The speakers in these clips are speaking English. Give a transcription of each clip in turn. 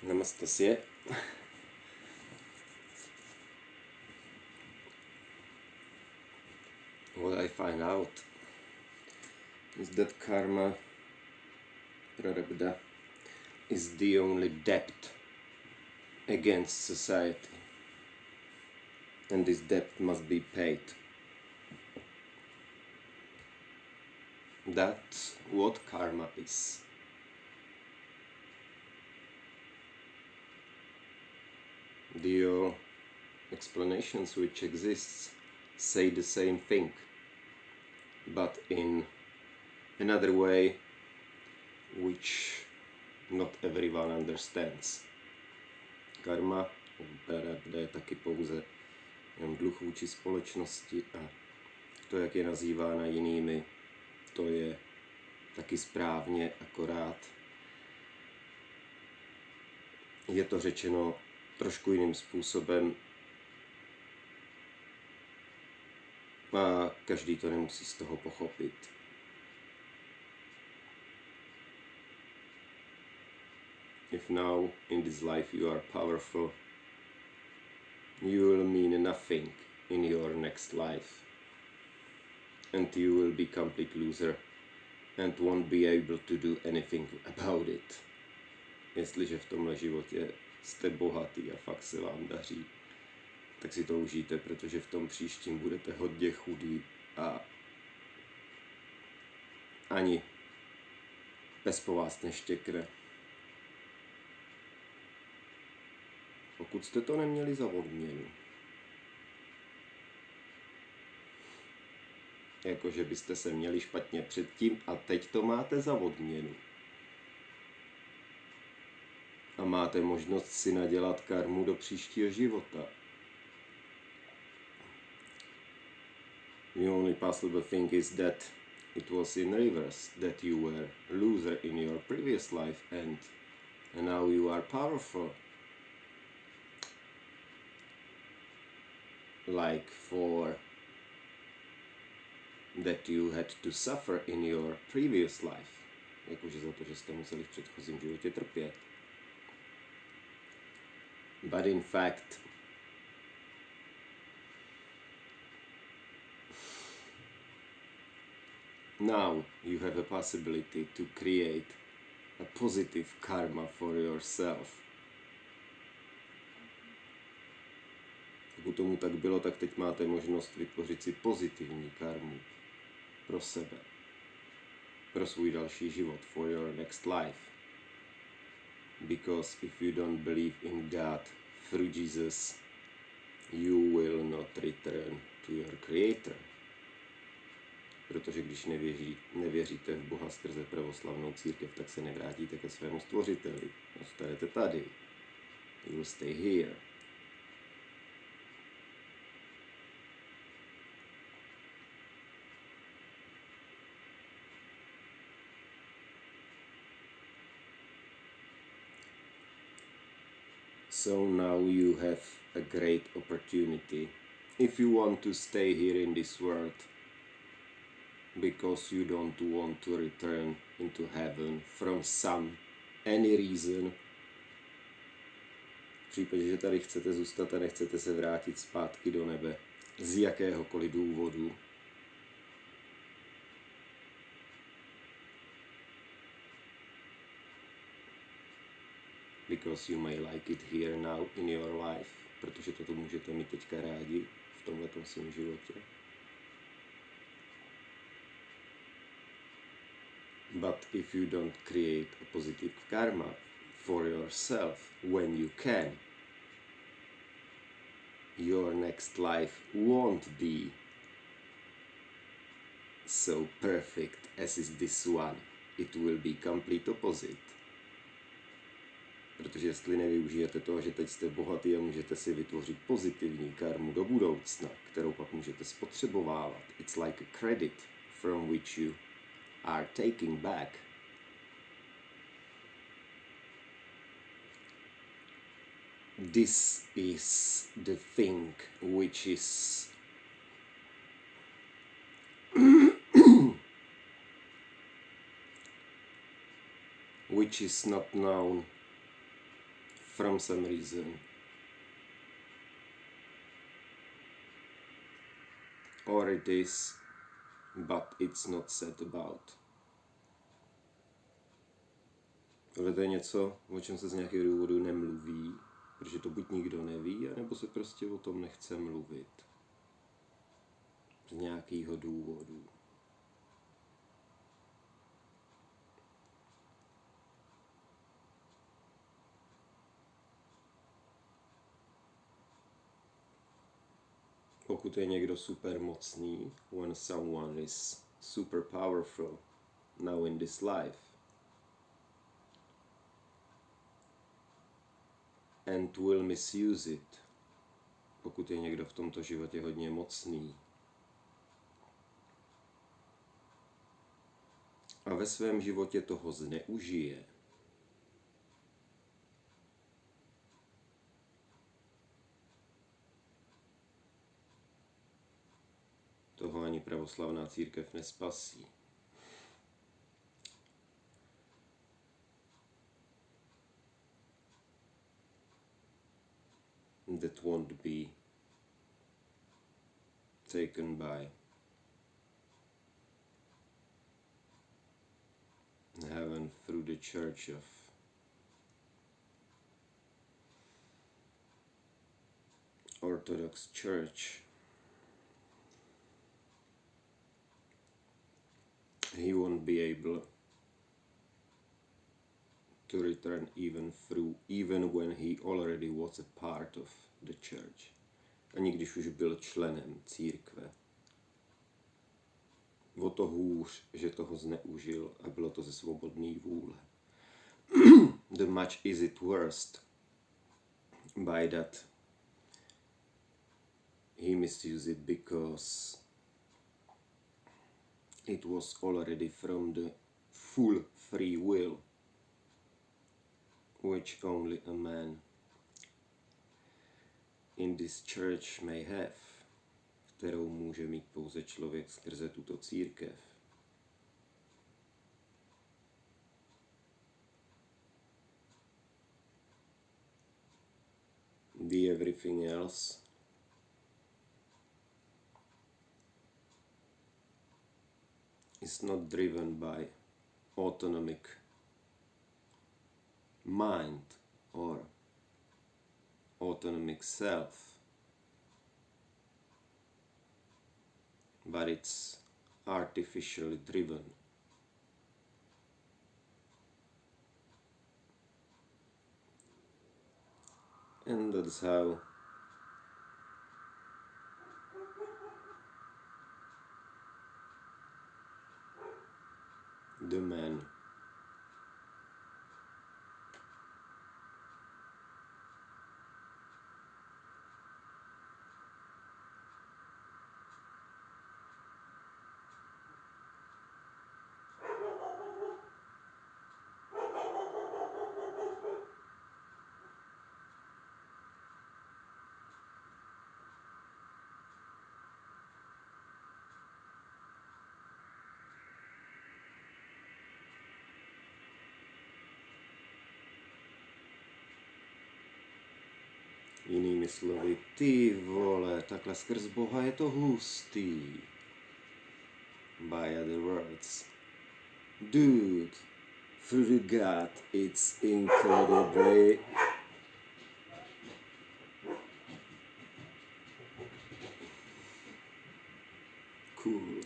Namaste. What I find out is that karma, prarabdha, is the only debt against society, and this debt must be paid. That's what karma is. The explanations which exists say the same thing, but in another way which not everyone understands. Karma je taky pouze jen dluh vůči společnosti a to, jak je nazývána jinými, to je taky správně, akorát je to řečeno trošku jiným způsobem a každý to nemusí z toho pochopit. If now in this life you are powerful, you will mean nothing in your next life, and you will be complete loser and won't be able to do anything about it. Jestliže v tomhle životě jste bohatý a fakt se vám daří, tak si to užijte, protože v tom příštím budete hodně chudý a ani pes po vás neštěkne. Pokud jste to neměli za odměnu. Jakože byste se měli špatně předtím a teď to máte za odměnu. A máte možnost si nadělat karmu do příštího života. The only possible thing is that it was in reverse, that you were loser in your previous life and now you are powerful. Like for that you had to suffer in your previous life. Jakože za to, že jste museli v předchozím životě trpět. But in fact, now you have a possibility to create a positive karma for yourself. Pokud tomu tak bylo, tak teď máte možnost vytvořit si pozitivní karmu pro sebe, pro svůj další život, for your next life. Because if you don't believe in God through Jesus, you will not return to your Creator. Protože když nevěříte v Boha skrze pravoslavnou církev, tak se nevrátíte ke svému stvořiteli. Zůstanete tady. You will stay here. So now you have a great opportunity if you want to stay here in this world because you don't want to return into heaven from any reason. V případě, že tady chcete zůstat a nechcete se vrátit zpátky do nebe z jakéhokoliv důvodu, because you may like it here now in your life, protože toto můžete mít teďka rádi v tomhletom svém životě. But if you don't create a positive karma for yourself when you can, your next life won't be so perfect as is this one. It will be complete opposite. Protože jestli nevyužijete toho, že teď jste bohatý a můžete si vytvořit pozitivní karmu do budoucna, kterou pak můžete spotřebovávat. It's like a credit from which you are taking back. This is the thing which is which is not known from some reason. Or it is, but it's not said about. Tohle to je něco, o čem se z nějakého důvodu nemluví, protože to buď nikdo neví, anebo se prostě o tom nechce mluvit. Z nějakého důvodu. Pokud je někdo super mocný, when someone is super powerful now in this life, and will misuse it, pokud je někdo v tomto životě hodně mocný a ve svém životě toho zneužije, toho ani pravoslavná církev nespasí. That won't be taken by heaven through the church of Orthodox Church. He won't be able to return even when he already was a part of the church. Ani když už byl členem církve. O to hůř, že toho zneužil a bylo to ze svobodné vůle. The much is it worst by that he misused it because it was already from the full free will which only a man in this church may have, kterou může mít pouze člověk skrze tuto církev. The everything else is not driven by autonomic mind or autonomic self, but it's artificially driven. And that's how the man jinými slovy, ty vole, takhle skrz Boha je to hustý. By other words, dude, through God, it's incredibly cool.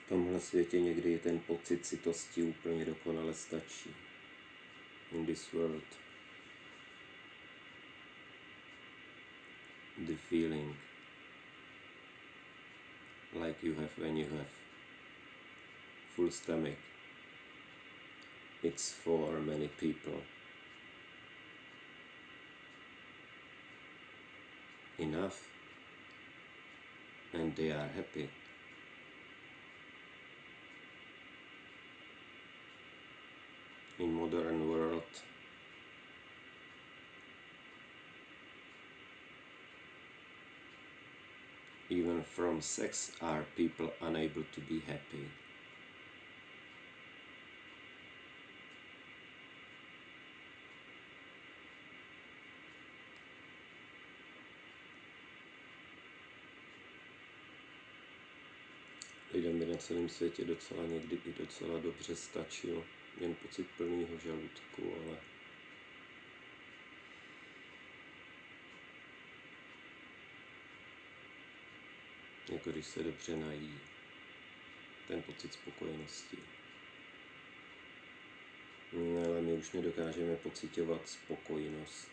V tomhle světě někdy ten pocit citosti úplně dokonale stačí. In this world, the feeling like you have when you have full stomach, it's for many people enough, and they are happy. In modern world, even from sex are people unable to be happy. Lidem by na celém světě docela někdy i docela dobře stačil jen pocit plného žaludku, ale jako když se dobře nají, ten pocit spokojenosti. Ale my už nedokážeme pociťovat spokojenost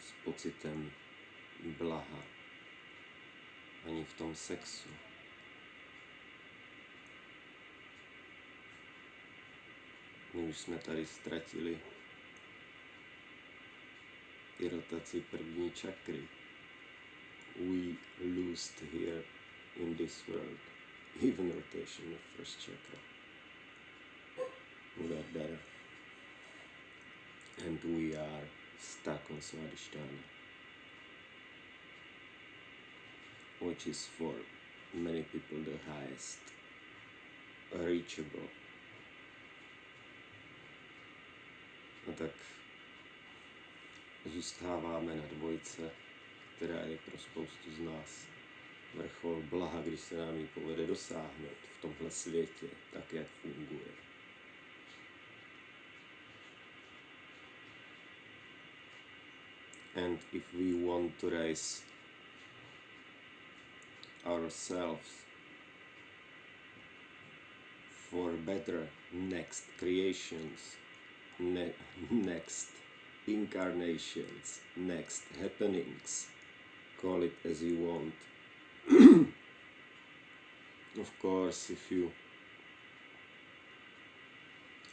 s pocitem blaha ani v tom sexu. My už jsme tady ztratili i rotaci první čakry. We lost here in this world even rotation of first chakra. We are there and we are stuck on Swadhisthana, which is for many people the highest reachable. A tak zůstáváme na dvojce, která je pro spoustu z nás vrchol blaha, když se nám ji povede dosáhnout v tomhle světě, tak jak funguje. And if we want to raise ourselves for better next creations, next incarnations, next happenings, call it as you want. Of course,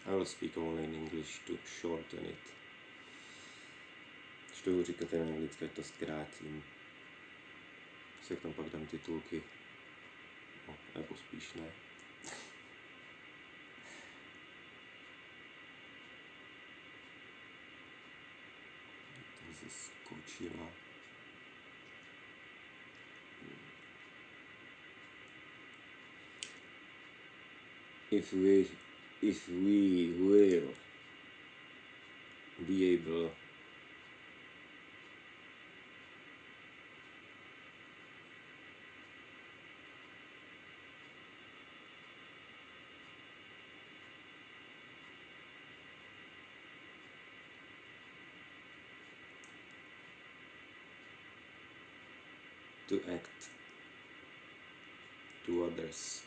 I will speak only in English to shorten it. Když to budu říkat jen anglicky, ať to zkrátím. Se tam pak dám titulky, no, nebo spíš ne. To se skočila. If we will be able to act to others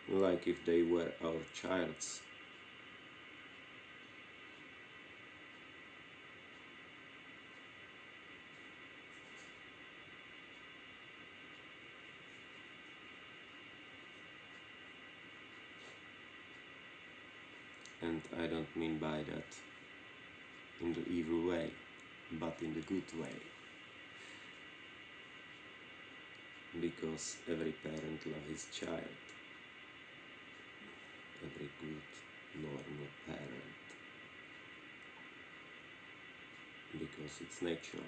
like if they were our childs. And I don't mean by that in the evil way, but in the good way. Because every parent loves his child. Every good, normal parent. Because it's natural.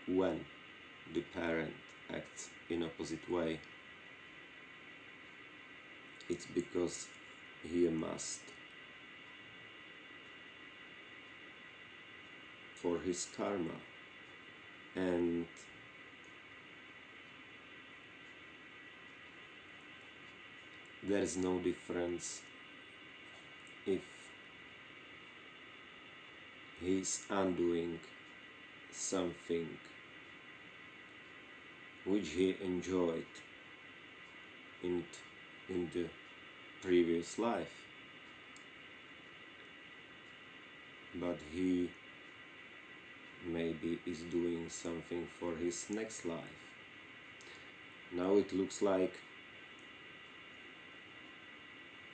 When the parent acts in opposite way, it's because he must. for his karma. And there is no difference if he is undoing something which he enjoyed in the previous life, but he maybe is doing something for his next life. Now it looks like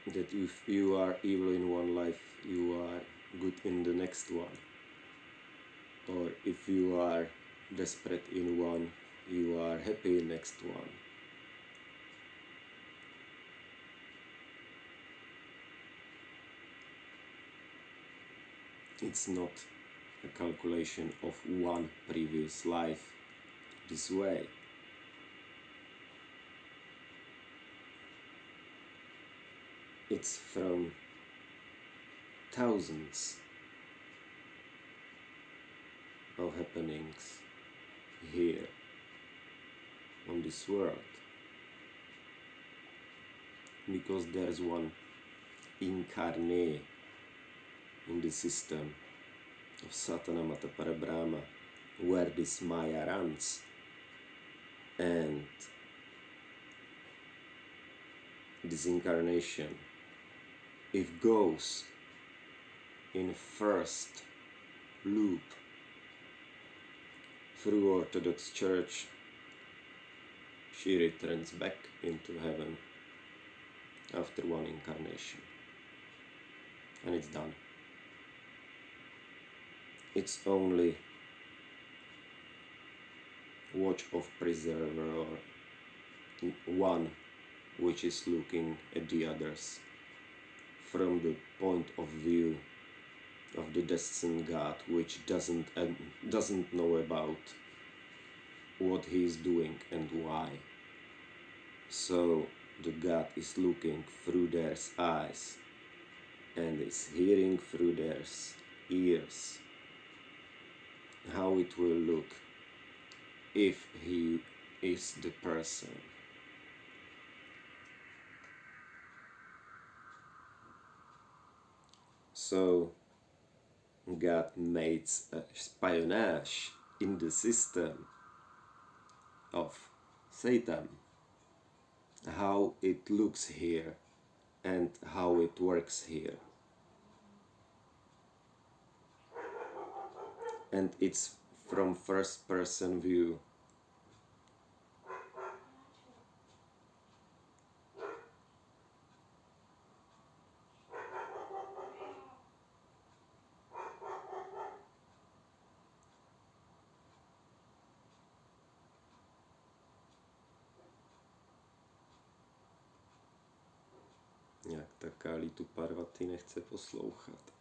that if you are evil in one life, you are good in the next one, or if you are desperate in one, you are happy in next one. It's not a calculation of one previous life this way. It's from thousands of happenings here on this world, because there's one incarnate in the system of Satana Mata Parabrahma, where this Maya runs, and this incarnation, if goes in first loop through Orthodox Church, she returns back into heaven after one incarnation, and it's done. It's only watch of preserver, or one which is looking at the others from the point of view of the destined God, which doesn't know about what he is doing and why. So the God is looking through their eyes and is hearing through their ears how it will look if he is the person. So God made a espionage in the system of Satan, how it looks here and how it works here. And it's from first person view. Jak ta Kali tu Parvati nechce poslouchat.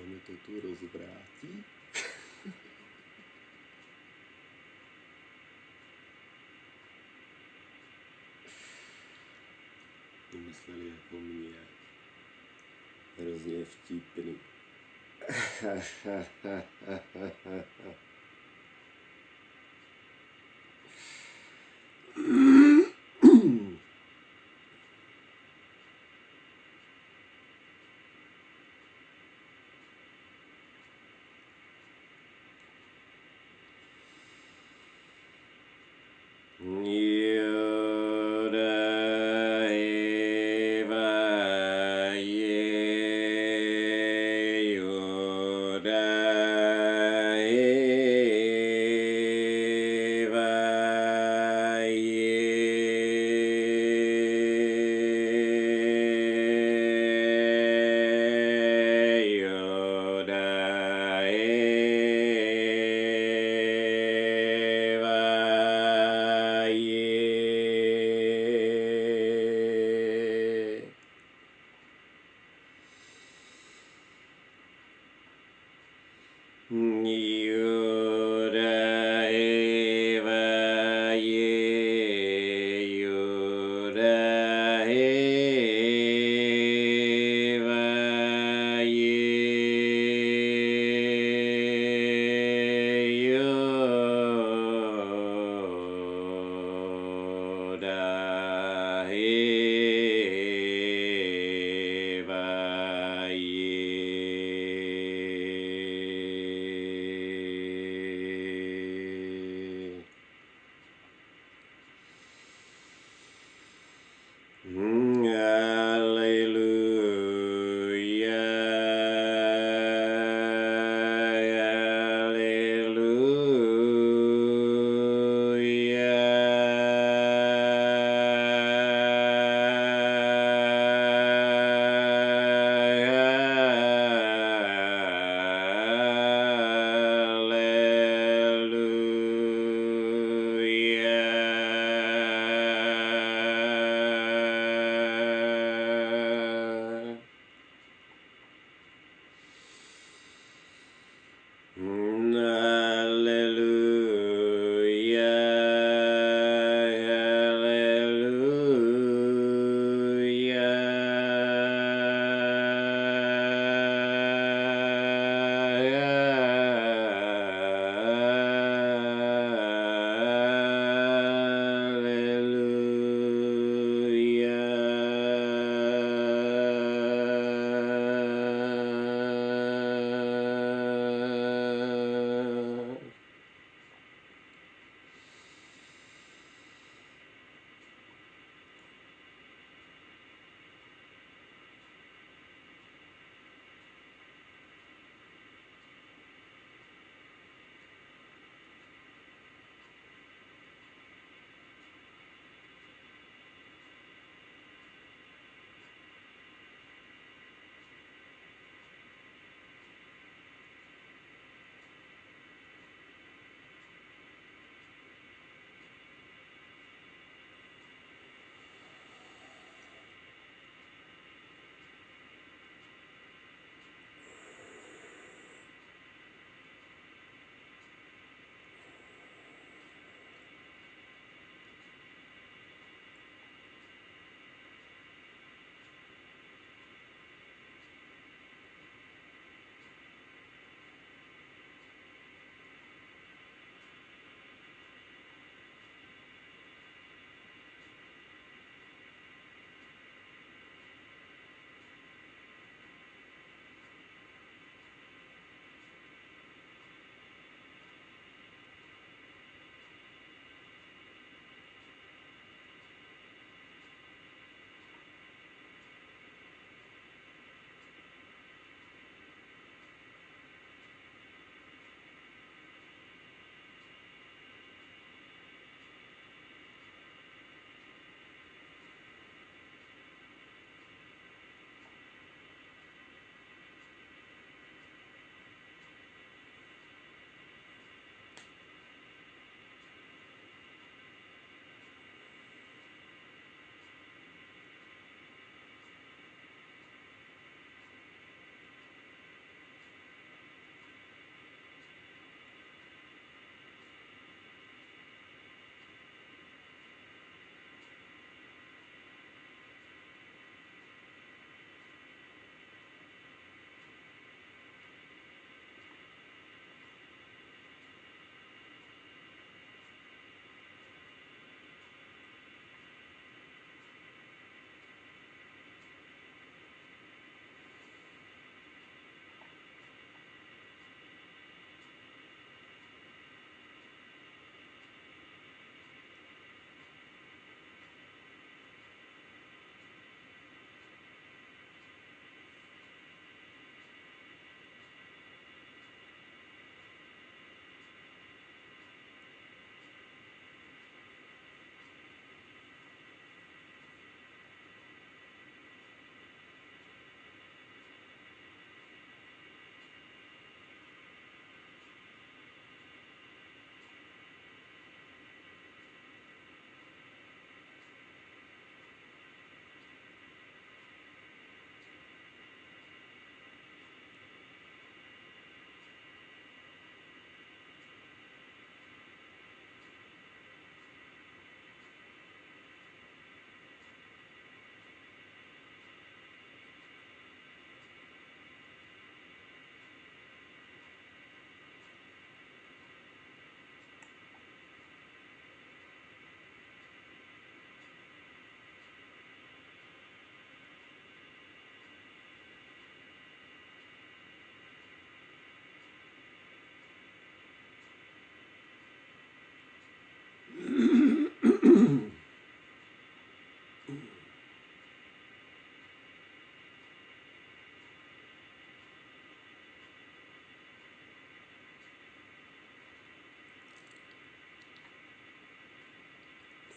mi to tu rozvrátí. Mysleli jako mě. Hrozně vtipný.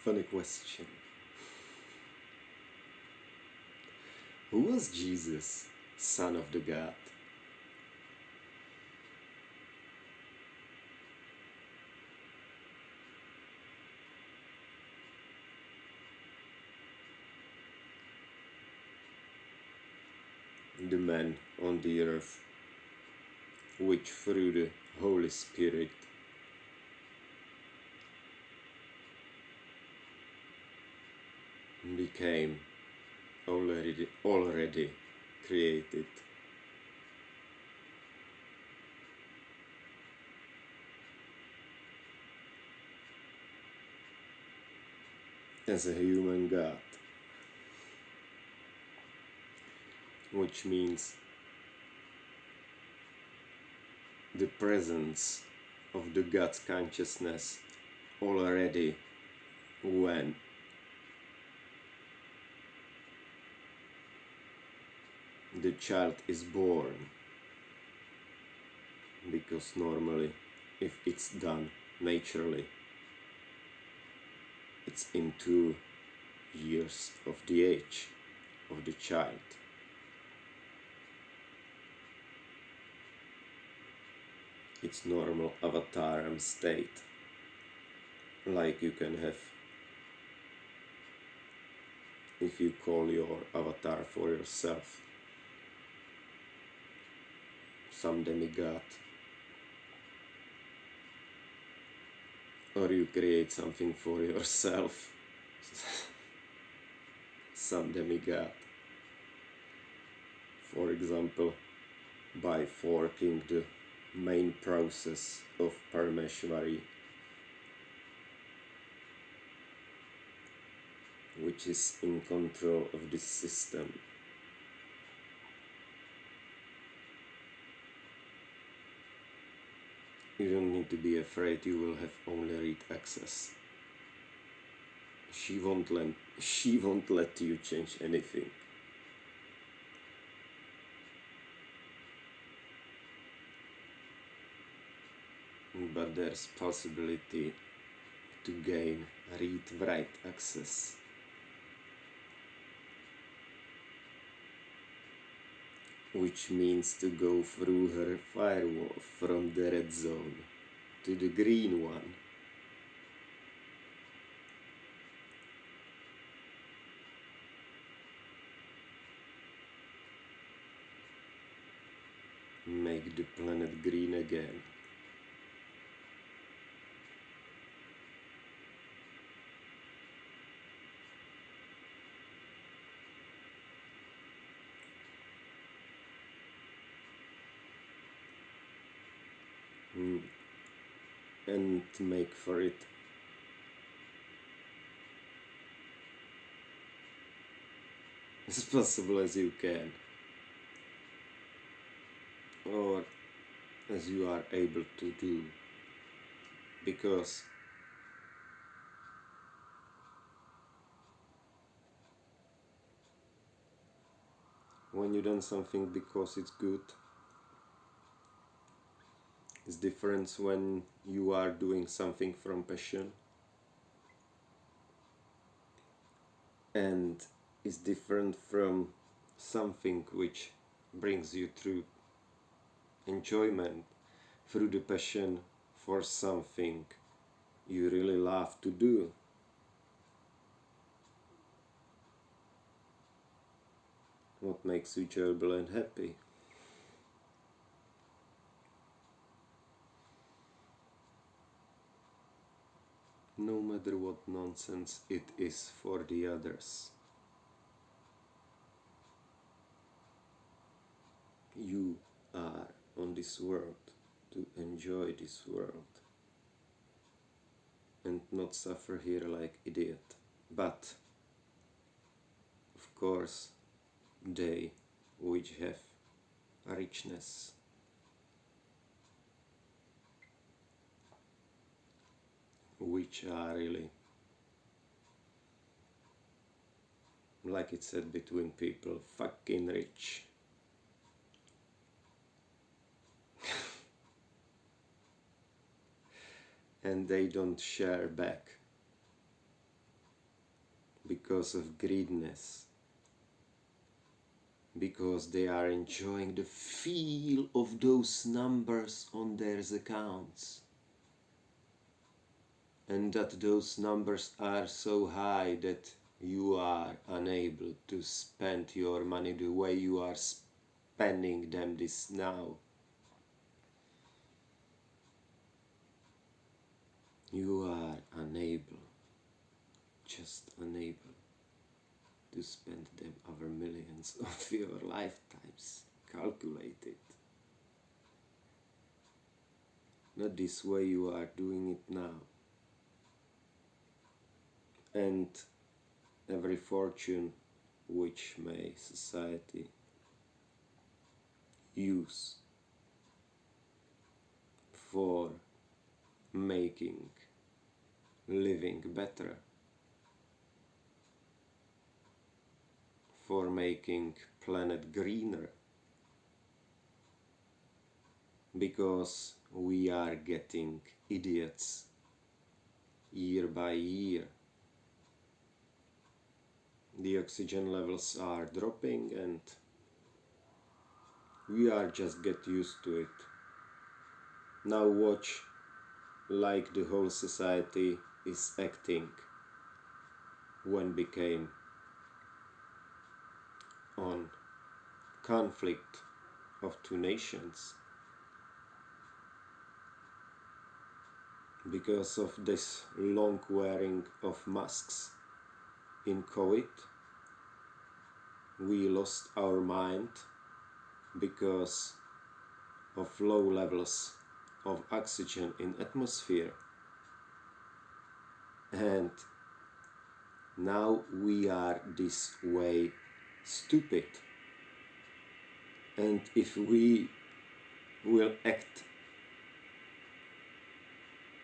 Funny question. Who was Jesus, son of the God? The man on the earth, which through the Holy Spirit became already created. As a human God, which means the presence of the God's consciousness already when the child is born, because normally if it's done naturally it's in 2 years of the age of the child. It's normal avatar state, like you can have if you call your avatar for yourself some demigod, or you create something for yourself some demigod, for example by forking the main process of Parameshwari, which is in control of this system. You don't need to be afraid, you will have only read access. She won't let you change anything. But there's possibility to gain read-write access. Which means to go through her firewall from the red zone to the green one. Make the planet green again. And make for it as possible as you can, or as you are able to do, because when you done something because it's good, it's different when you are doing something from passion, and it's different from something which brings you through enjoyment through the passion for something you really love to do. What makes you joyful and happy. No matter what nonsense it is for the others. You are on this world to enjoy this world and not suffer here like idiot. But of course they which have a richness, which are really, like it said between people, fucking rich. And they don't share back because of greediness, because they are enjoying the feel of those numbers on their accounts, and that those numbers are so high that you are unable to spend your money the way you are spending them this now. You are unable, just unable to spend them over millions of your lifetimes. Calculate it. Not this way you are doing it now. And every fortune which may society use for making living better, for making planet greener, because we are getting idiots year by year. The oxygen levels are dropping and we are just get used to it. Now watch like the whole society is acting when became on conflict of two nations. Because of this long wearing of masks in COVID, we lost our mind because of low levels of oxygen in atmosphere, and now we are this way stupid. And if we will act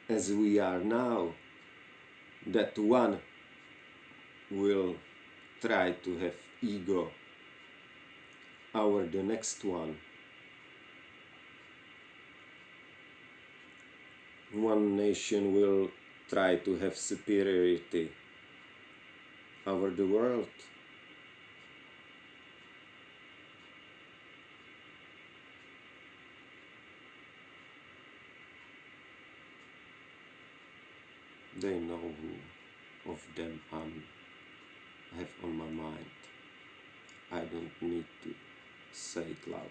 as we are now, that one will try to have ego over the next one. One nation will try to have superiority over the world. They know who of them I have on my mind. I don't need to say it loud.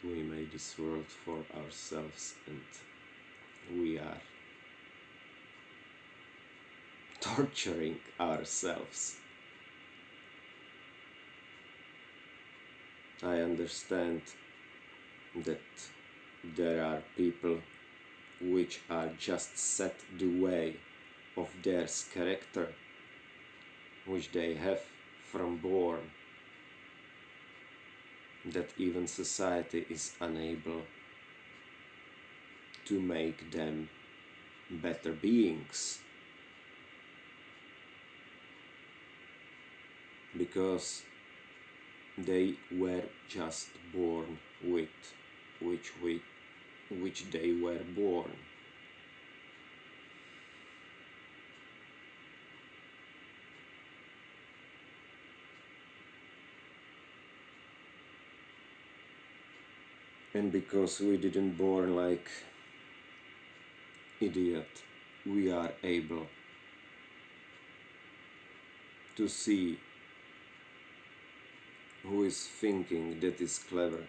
We made this world for ourselves and we are torturing ourselves. I understand that there are people which are just set the way of their character, which they have from born, that even society is unable to make them better beings, because they were just born with which they were born. And because we didn't born like idiot, we are able to see who is thinking that is clever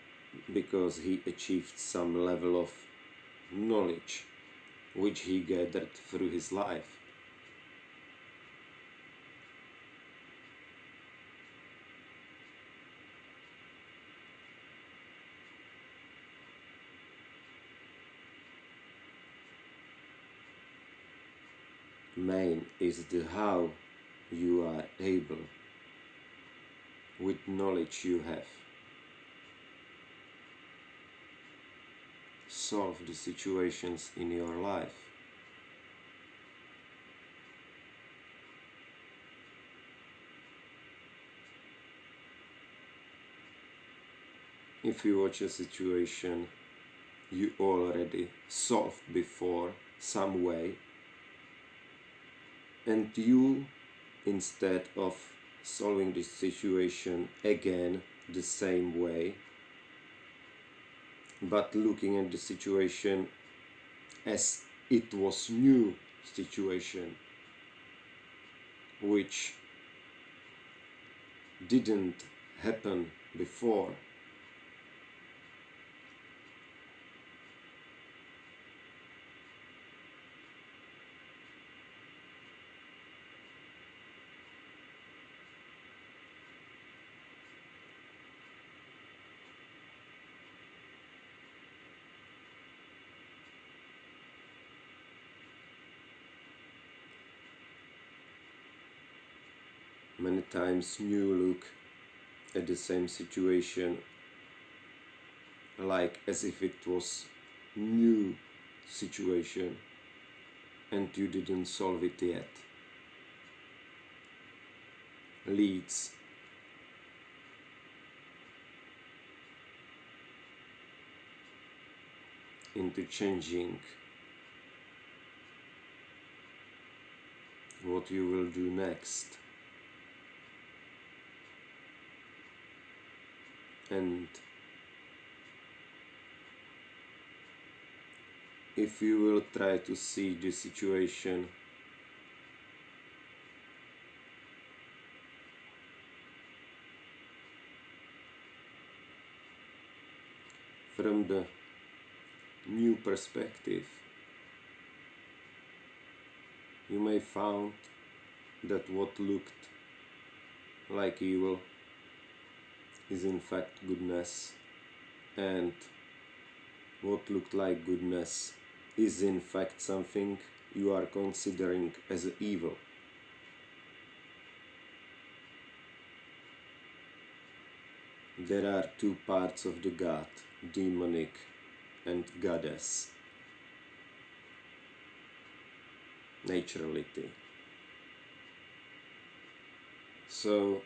because he achieved some level of knowledge which he gathered through his life. Main is the how you are able, with knowledge you have, solve the situations in your life. if you watch a situation you already solved before some way, and you, instead of solving this situation again the same way, but looking at the situation as it was new situation which didn't happen before, many times you look at the same situation like as if it was new situation and you didn't solve it yet, leads into changing what you will do next. And if you will try to see the situation from the new perspective, you may find that what looked like evil is in fact goodness, and what looked like goodness is in fact something you are considering as evil. There are two parts of the God, demonic and goddess, naturality. So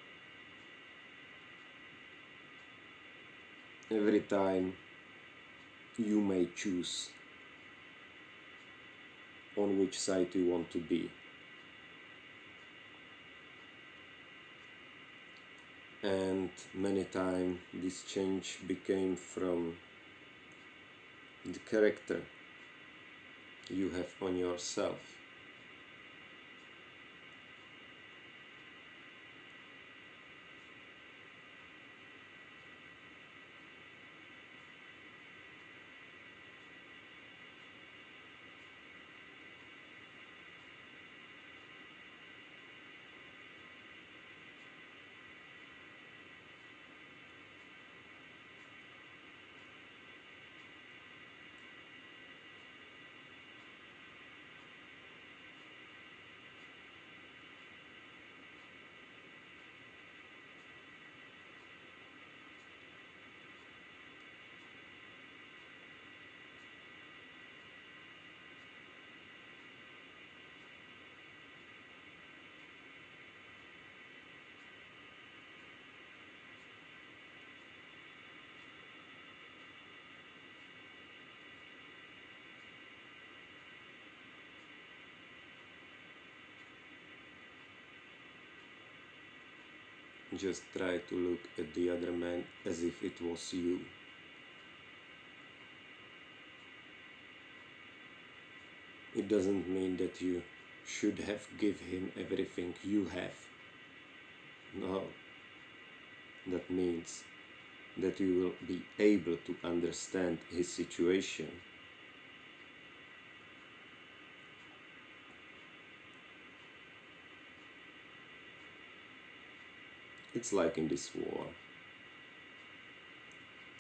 every time you may choose on which side you want to be. And many times this change became from the character you have on yourself. Just try to look at the other man as if it was you. It doesn't mean that you should have give him everything you have. No. That means that you will be able to understand his situation. It's like in this war.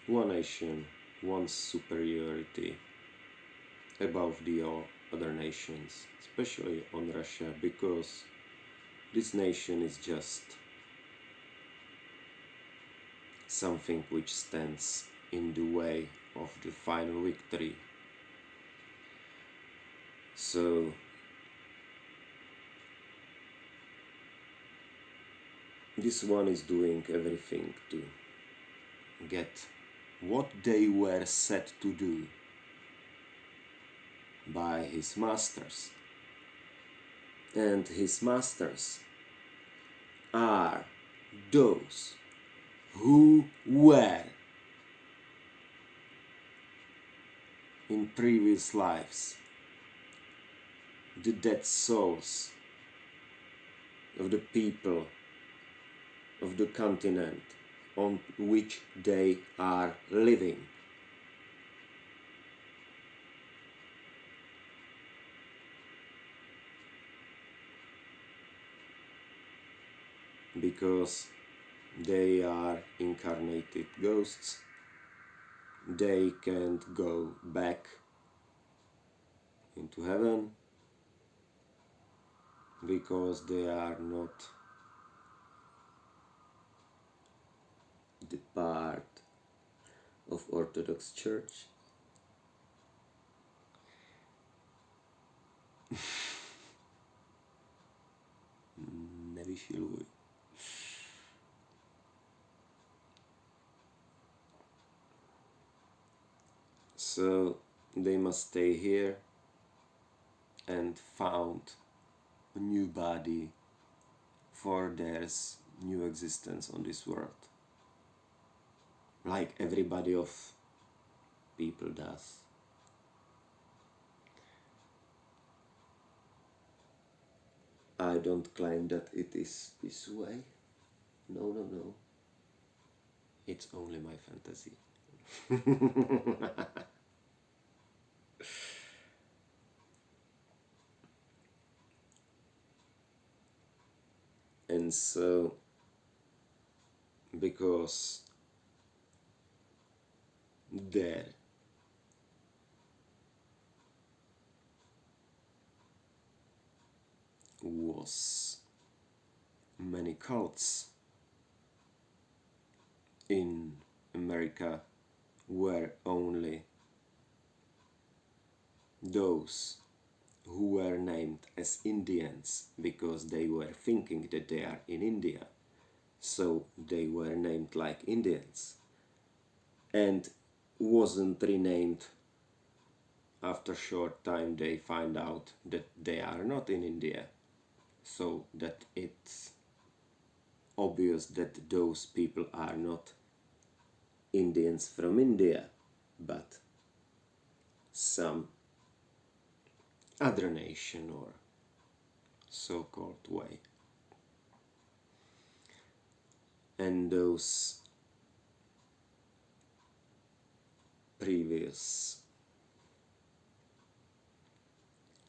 One nation wants superiority above the other nations, especially on Russia, because this nation is just something which stands in the way of the final victory. So this one is doing everything to get what they were set to do by his masters. And his masters are those who were in previous lives the dead souls of the people of the continent on which they are living. Because they are incarnated ghosts, they can't go back into heaven because they are not the part of Orthodox Church. Nevyšiluj. So they must stay here and found a new body for their new existence on this world, like everybody of people does. I don't claim that it is this way. No. It's only my fantasy. And so, because there was many cults in America were only those who were named as Indians because they were thinking that they are in India, so they were named like Indians, and wasn't renamed. After short time they find out that they are not in India, so that it's obvious that those people are not Indians from India, but some other nation or so-called way. And those previous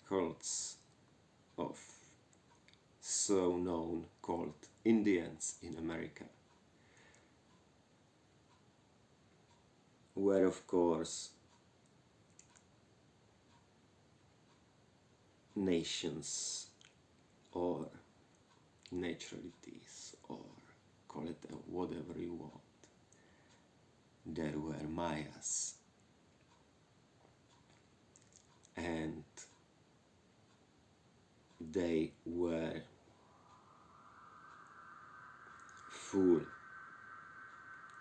cults of so known called Indians in America were of course nations or naturalities, or call it whatever you want. There were Mayas, and they were full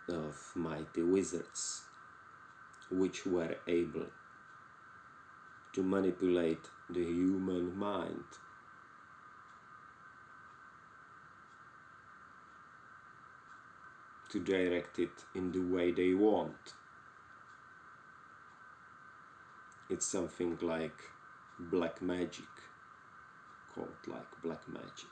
of mighty wizards which were able to manipulate the human mind to direct it in the way they want. It's something like black magic, called like black magic.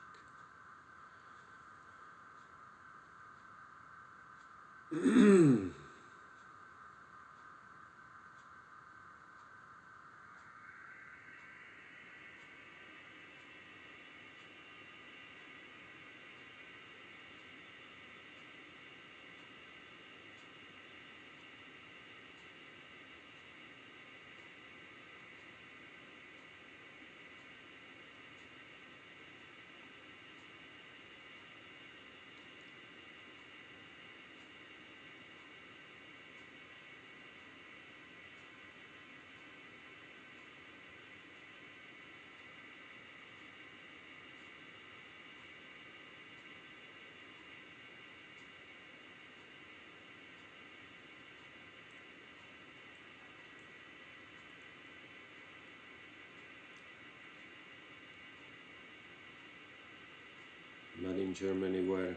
in Germany were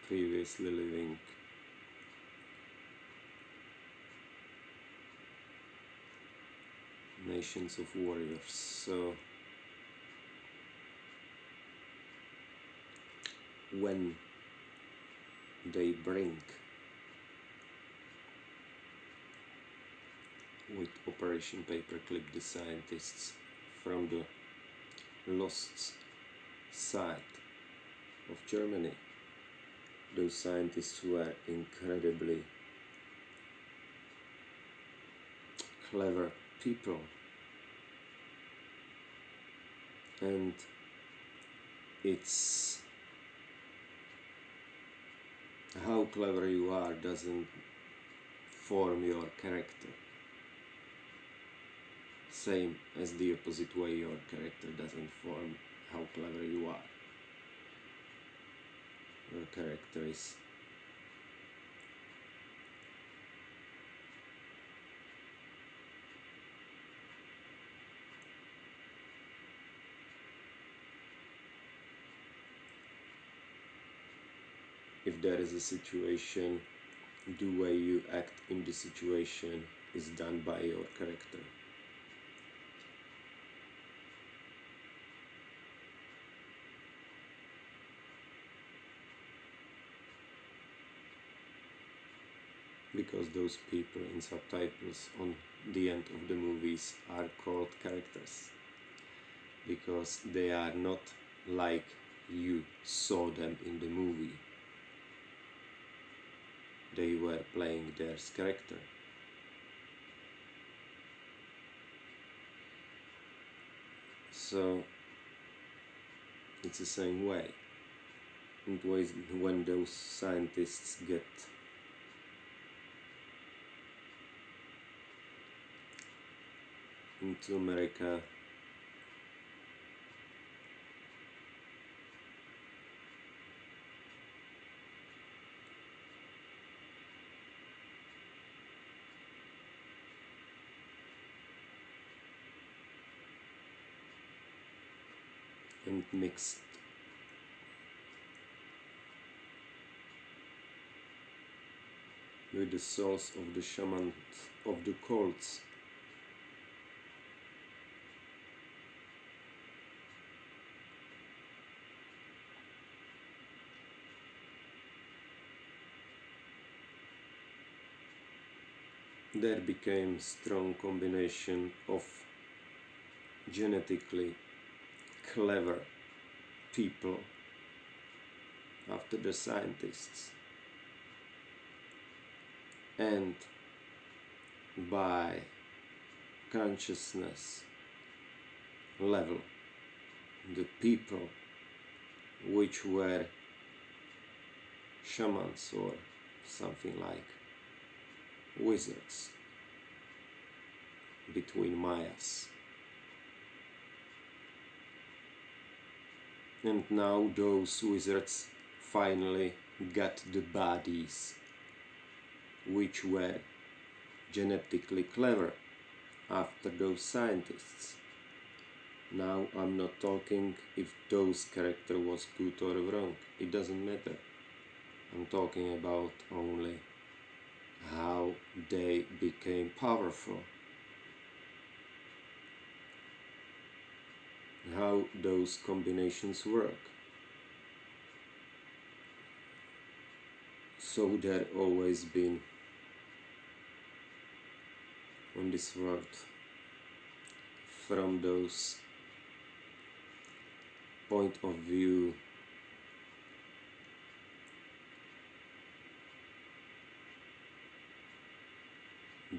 previously living nations of warriors. So when they bring with Operation Paperclip the scientists from the lost side of Germany, those scientists were incredibly clever people, and it's how clever you are doesn't form your character, same as the opposite way your character doesn't form how clever you are. Your character is if there is a situation, the way you act in the situation is done by your character. Because those people in subtitles on the end of the movies are called characters. Because they are not like you saw them in the movie. They were playing their character. So it's the same way. And when those scientists get into America, and mixed with the souls of the shamans of the cults, there became strong combination of genetically clever people after the scientists, and by consciousness level the people which were shamans or something like wizards between Mayas. And now those wizards finally got the bodies which were genetically clever after those scientists. Now I'm not talking if those character was good or wrong, it doesn't matter. I'm talking about only how they became powerful, how those combinations work. So there always been on this world, from those point of view,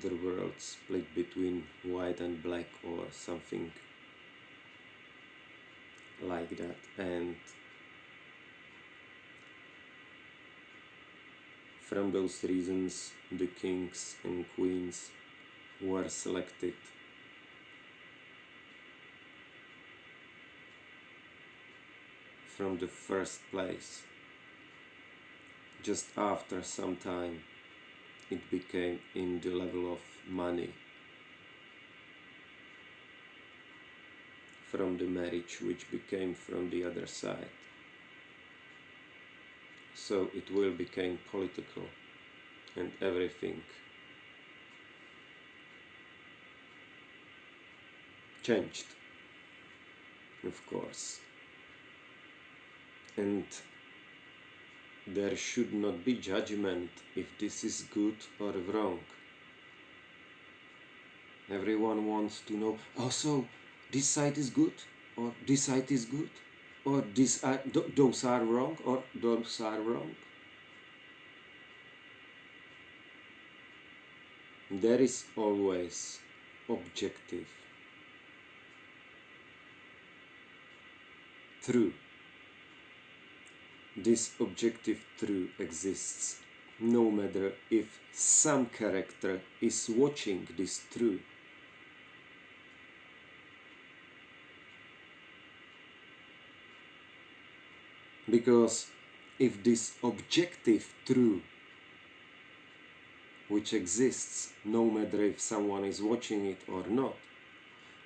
the world split between white and black or something like that, and from those reasons the kings and queens were selected from the first place. Just after some time it became in the level of money. from the marriage which became from the other side. So it will become political and everything changed, of course. And there should not be judgment if this is good or wrong. Everyone wants to know, oh, so this side is good, or this side is good, or those are wrong, or those are wrong. There is always objective truth. This objective truth exists no matter if some character is watching this truth. Because if this objective truth, which exists no matter if someone is watching it or not,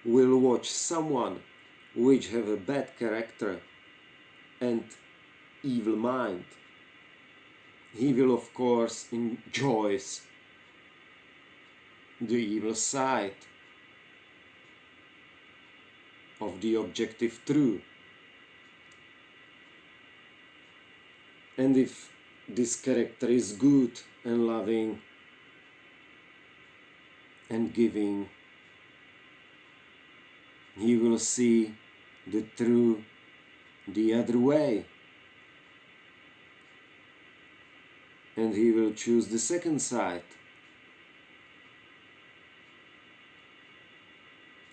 will watch someone which have a bad character and evil mind, he will of course enjoy the evil side of the objective truth. And if this character is good and loving and giving, he will see the truth the other way. And he will choose the second side.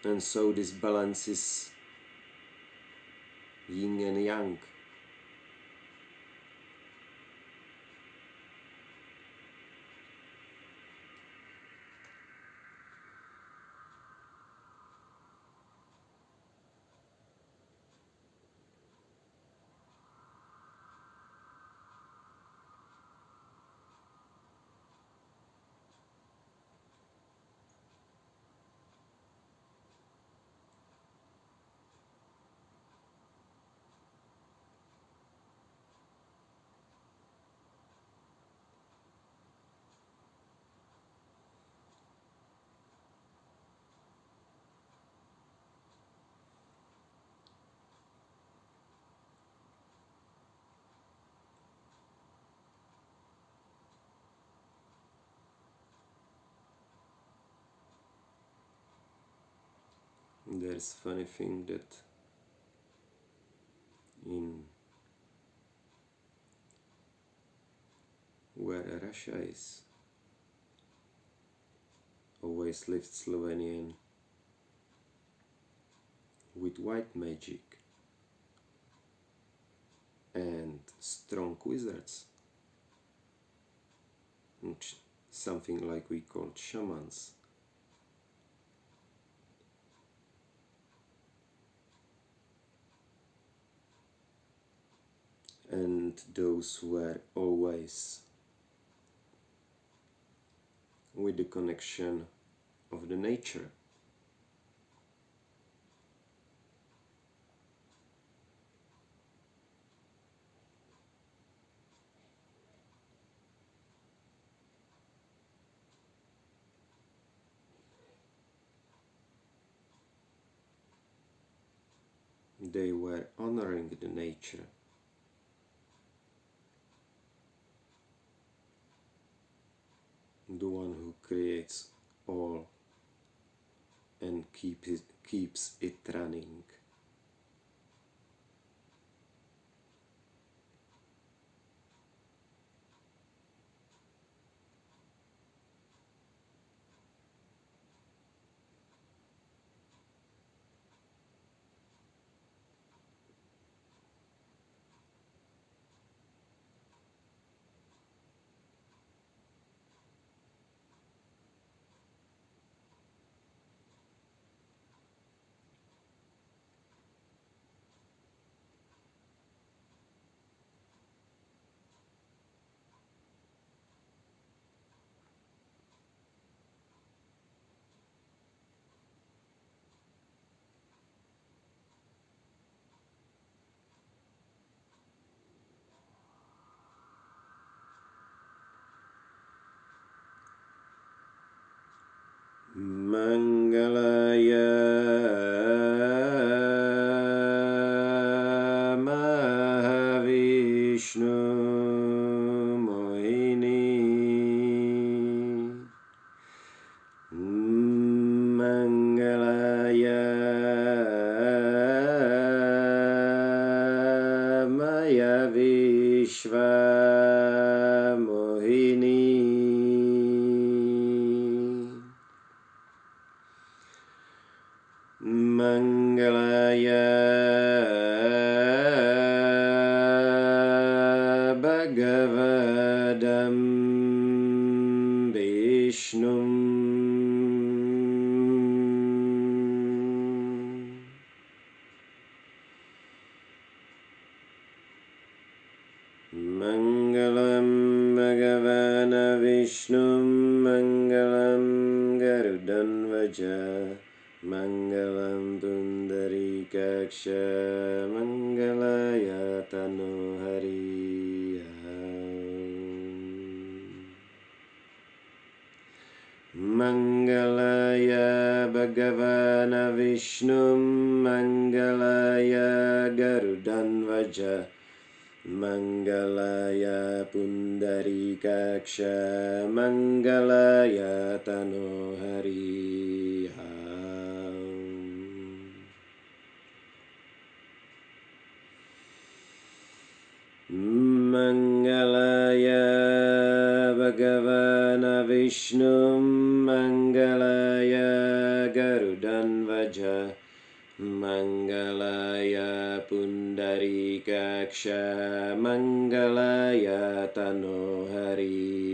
And so this balance is yin and yang. There's funny thing that in where Russia is, always lived Slovenian with white magic and strong wizards, which something like we call shamans. And those were always with the connection of the nature. They were honoring the nature. The one who creates all and keeps it running. Mangalaya Bhagavadam Vishnum Mangalam Bhagavana Vishnum Mangalam Garudanvaja Mangalam Pundarikaksha Mangalaya Tanohari Mangalaya Bhagavana Vishnum Mangalaya Garudanvaja Mangalaya Pundarikaksha Mangalaya Tanohari Mangalaya Bhagavana Vishnum Mangalaya Garudanvaja Mangalaya Pundarikaksha Mangalaya Tanohari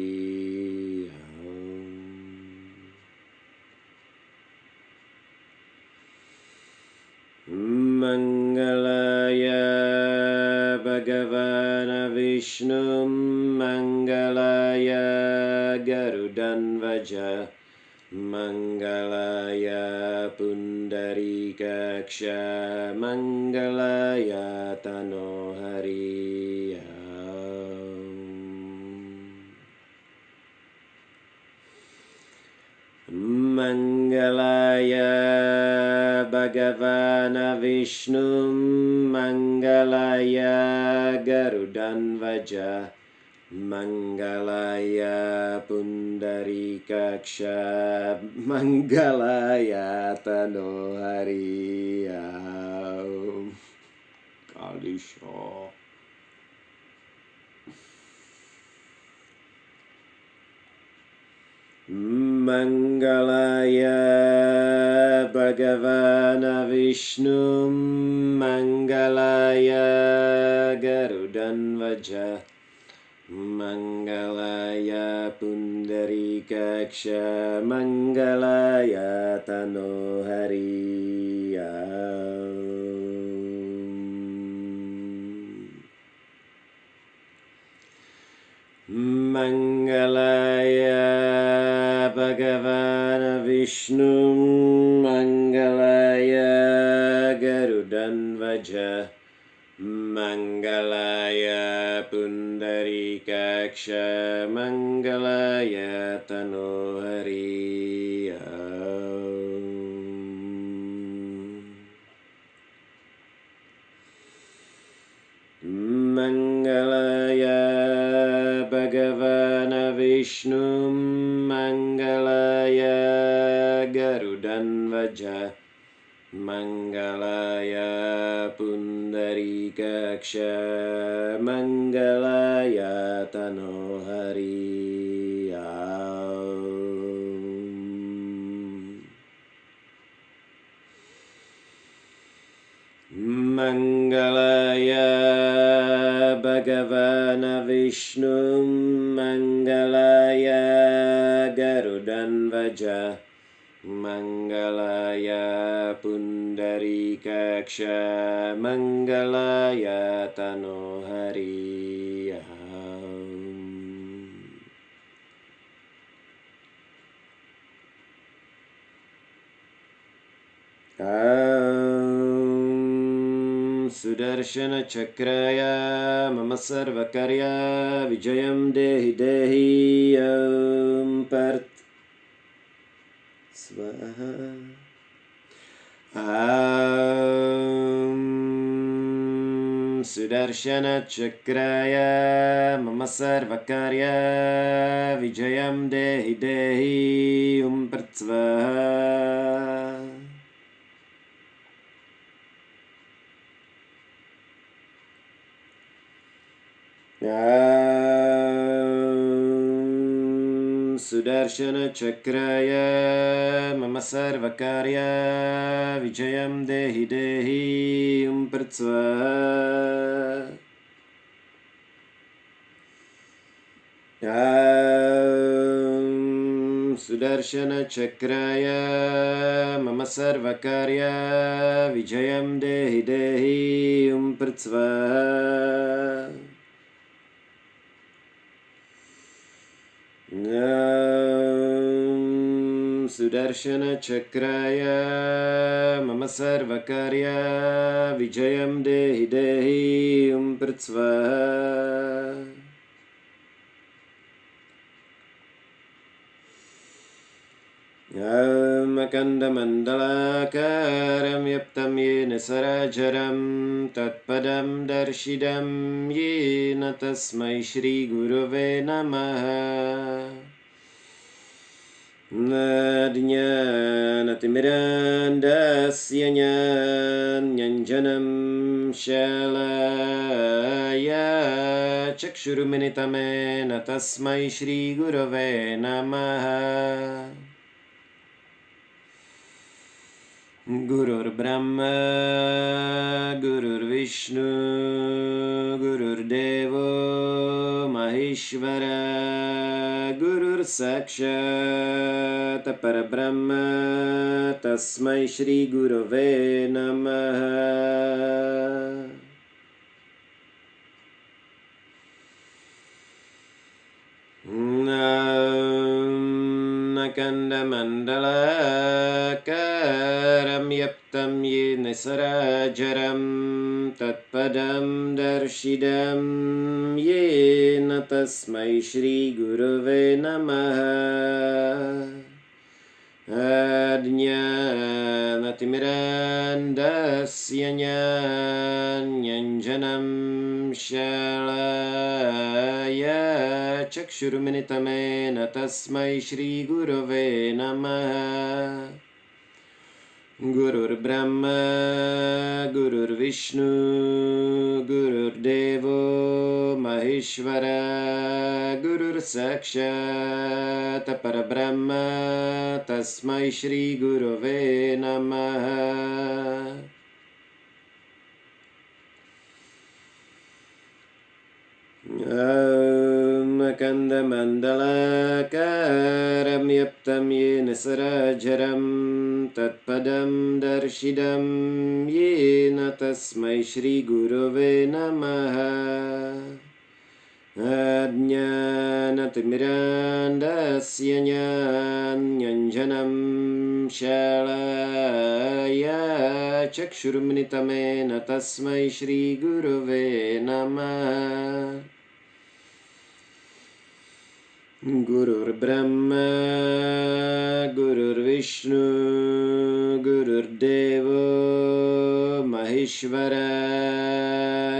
Mangalaya Bhagavana Vishnum Mangalaya Garudanvaja Mangalaya Pundarikaksha Mangalaya Tanohari Mangalaya Bhagavana Vishnum Mangalaya Garudanvaja Mangalaya Pundarikaksha Mangalaya Tanohari Kalisha Mangalaya Bhagavana Vishnum Mangalaya Garudanvaja Mangalaya Pundarikaksha Mangalaya Tanohari Mangalaya Bhagavana Vishnum Mangalaya Garudanvaja Mangalaya Pundarikaksha Mangalaya Tanohari Mangalaya Bhagavana Vishnum Mangalaya Garudanvaja Mangalaya Pundarikaksha Mangalaya Tanohari Mangalaya Bhagavana Vishnum Mangalaya Garudanvaja Mangalaya Pundarikaksha Mangalaya Tanohari Sudarshana Chakraya Mama Sarvakarya Vijayam Dehi Dehi Part Swaha Sudarshana Chakraya Mama Sarvakarya Vijayam Dehi Dehi Part Swaha Sudarshana Chakraya Mama Sarvakarya Vijayam Dehi Dehi Pratsva Sudarshana Chakraya Mama Sarvakarya Vijayam Dehi Dehi Pratsva Sudarshana Chakraya Mama Sarvakarya Vijayam Dehi Dehi Pratsva Makanda Mandalakaram Yaptam Yena Sarajaram Tatpadam Darshidam Yena Tasmai Shri Gurave Namaha Nadnyanatimirandasya Nyanjanam Shalaya Chakshuruminitame Natasmai Shri Gurave Namaha Gurur Brahma Gurur Vishnu Gurur Devo Maheshwara Gurur Sakshat Parabrahma Tasmai Shri Gurave Namaha Nakanda Mandala Karam Yaptam Yena Sarajaram Tatpadam Darshidam Yena Tasmai Shri Gurave Namaha Adnyanatimirandasya Nyanjanam Shalaya Chakshuruminitame Natasmai Shri Gurave Namaha Gurur Brahma Gurur Vishnu Gurur Devo Maheshwara Gurur Sakshat Parabrahma Tasmai Shri Gurave Namaha Makanda Mandala Karam Yaptam Yena Sarajaram Tatpadam Darshidam Yena Tasmai Shri Gurave Namaha Adnyanatimirandasya Nyanjanam Shalaya Chakshuruminitame Natasmai Shri Gurave Namaha Gurur Brahma Gurur Vishnu Gurur Devo Maheshwara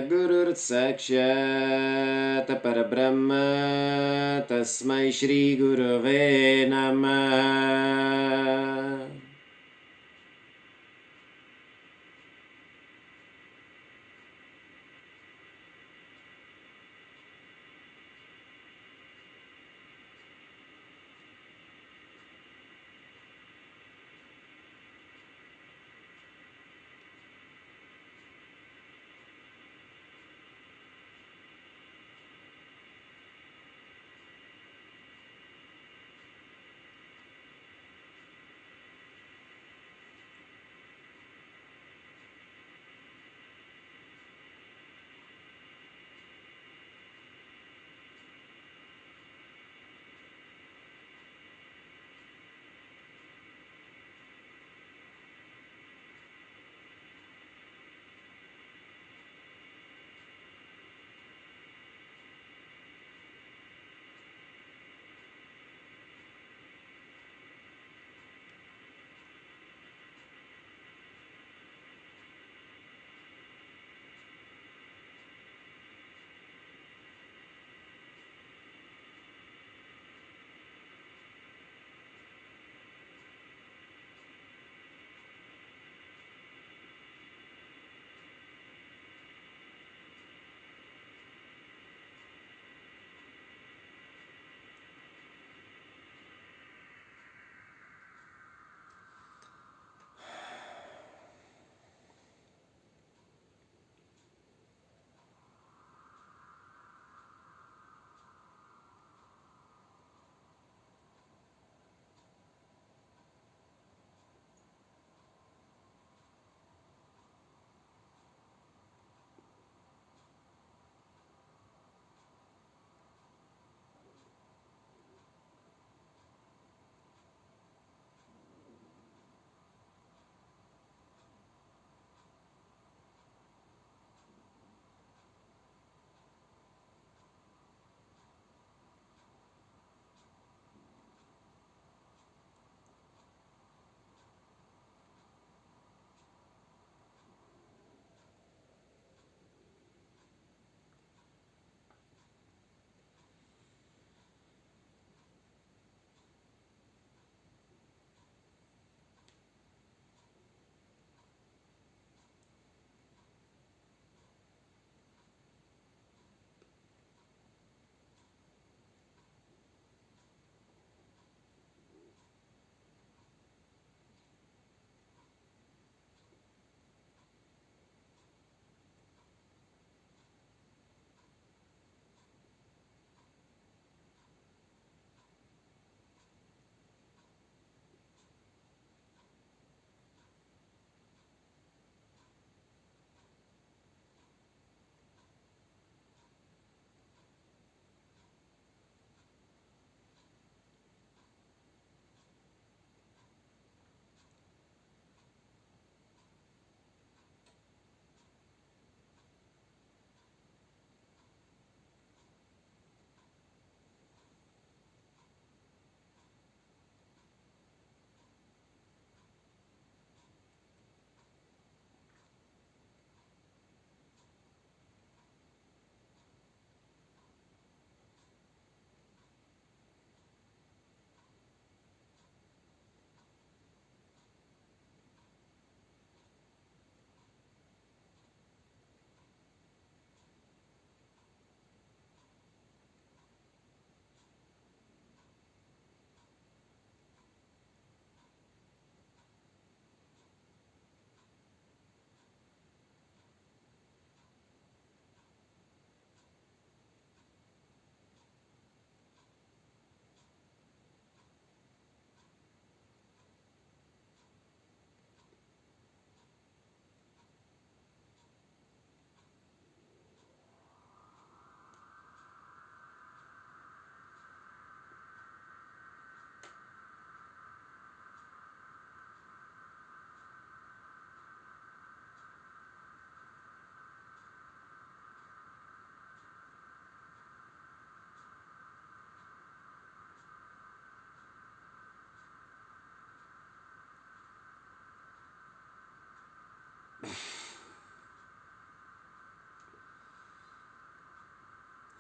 Gurur Sakshat Parabrahma Tasmai Shri Gurave Namaha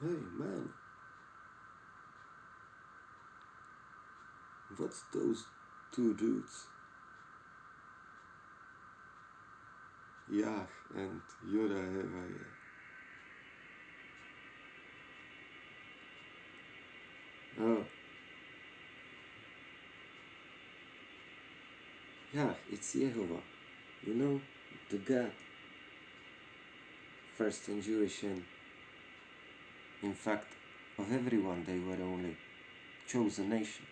Hey man, what's those two dudes? Yah and Yoda Hevaye. Oh. Yeah, it's Yehovah. You know, the God. First in Jewish and, in fact, of everyone they were only chosen nation.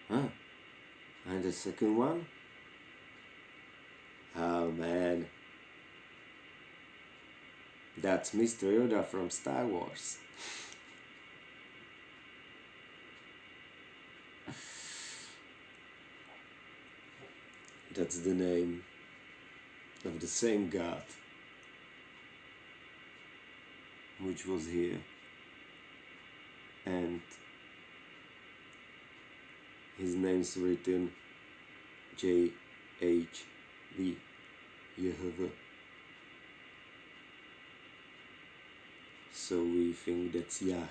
Huh? And the second one? Oh man. That's Mr. Yoda from Star Wars. That's the name of the same God which was here, and his name's written JHV, Yehovah. So we think that's Yah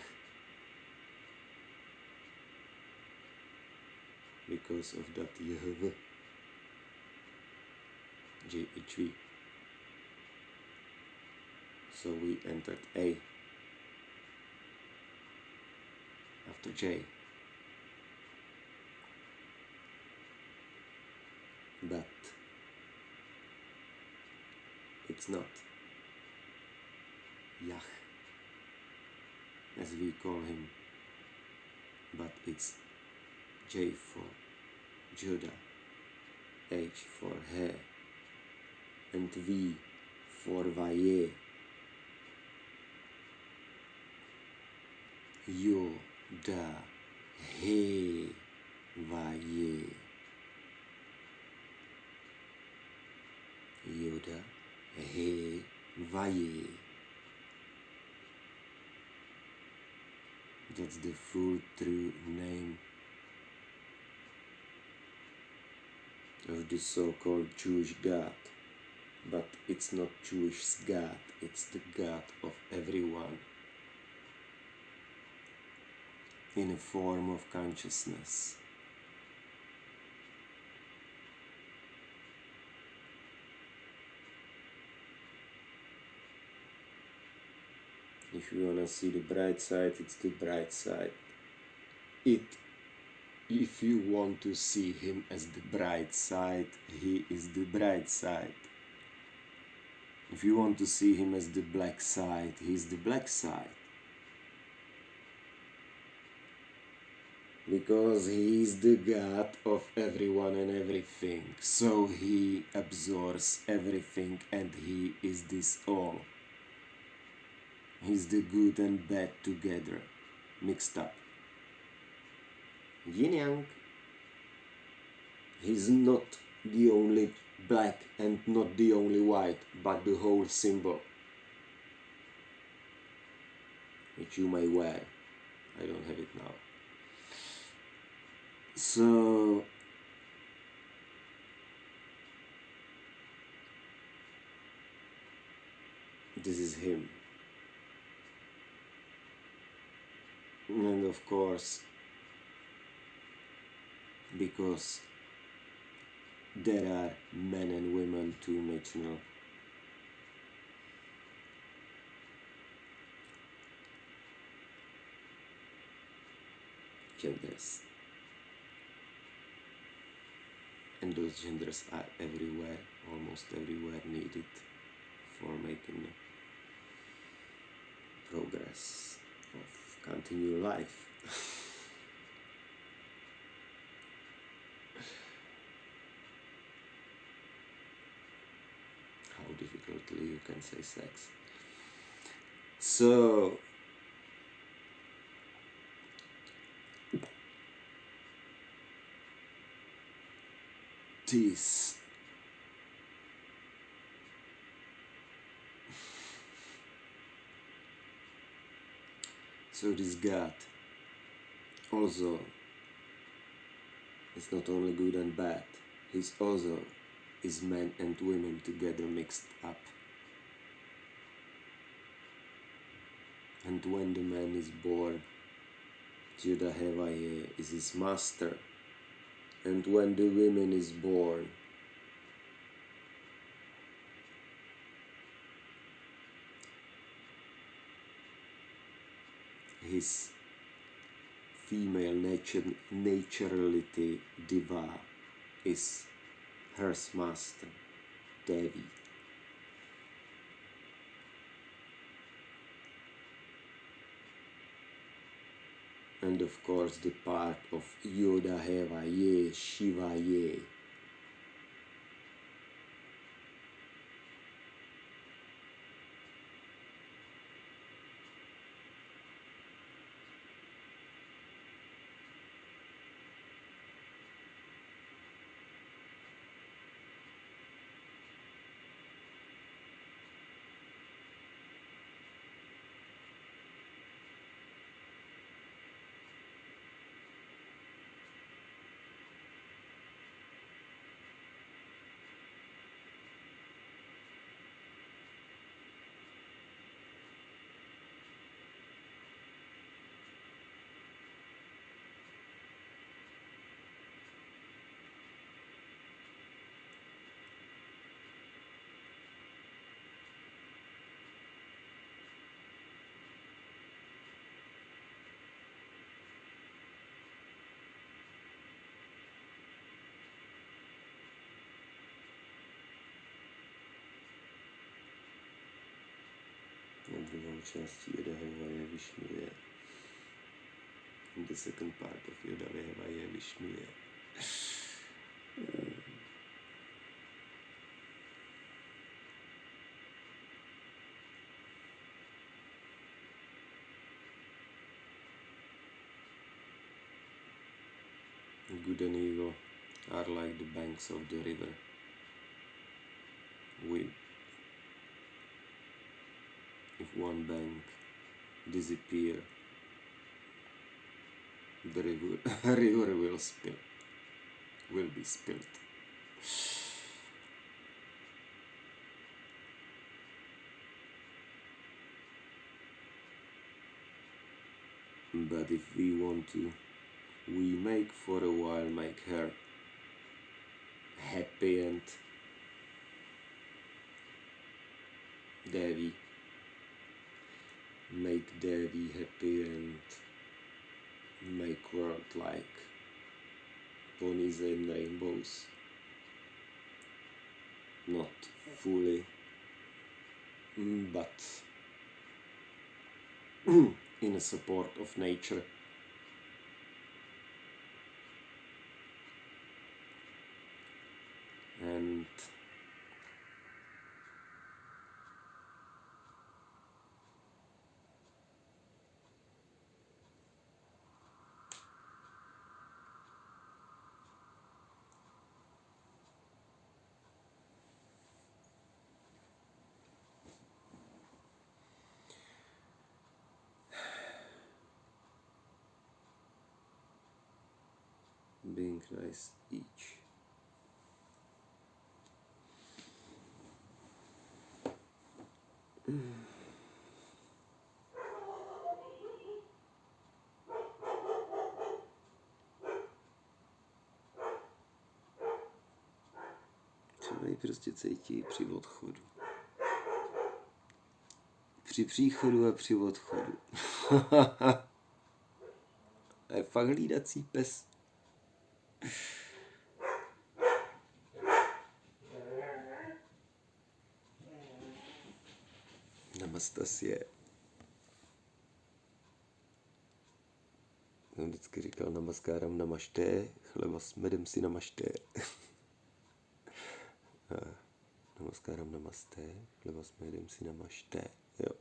because of that Yehovah. JHV. So we entered A after J. But it's not Yah as we call him, but it's J for Judah, H for He, and V for Vaye. Yoda, He, Vaye. Yoda, He, Vaye. That's the full true name of the so-called Jewish God. But it's not Jewish God, it's the God of everyone in a form of consciousness. If you wanna see the bright side, it's the bright side. If you want to see him as the bright side, he is the bright side. If you want to see him as the black side, he is the black side. Because he is the God of everyone and everything. So he absorbs everything and he is this all. He's the good and bad together, mixed up. Yin Yang. He's not the only black and not the only white, but the whole symbol, which you may wear. I don't have it now. So this is him. And of course, because there are men and women two-dimensional, genders, and those genders are everywhere, almost everywhere needed for making progress of continual life. How difficultly you can say sex. So this God also is not only good and bad, he's also is men and women together mixed up. And when the man is born, Yodahevaya is his master. And when the woman is born, his female naturality diva is her master, Devi. And of course the part of Yodahevaya, Shivaya. Na druhou části Yodahevaya Vishnuje. And the second part of Yodahevaya Vishnuje. Good and evil are like the banks of the river. If one bank disappear, the river will be spilled. But if we want to, we make for a while, make her happy and Devi. Make Devi happy and make world like ponies and rainbows. Not fully, but in a support of nature. And being nice each. Třeba ji prostě cítí při odchodu. Při příchodu a při odchodu. A je fakt hlídací pes. Namastasie. Jsem vždycky říkal namaskáram namašté, chleba s medem si namašté. Namaskáram namasté, chleba s medem si namašté. Jo.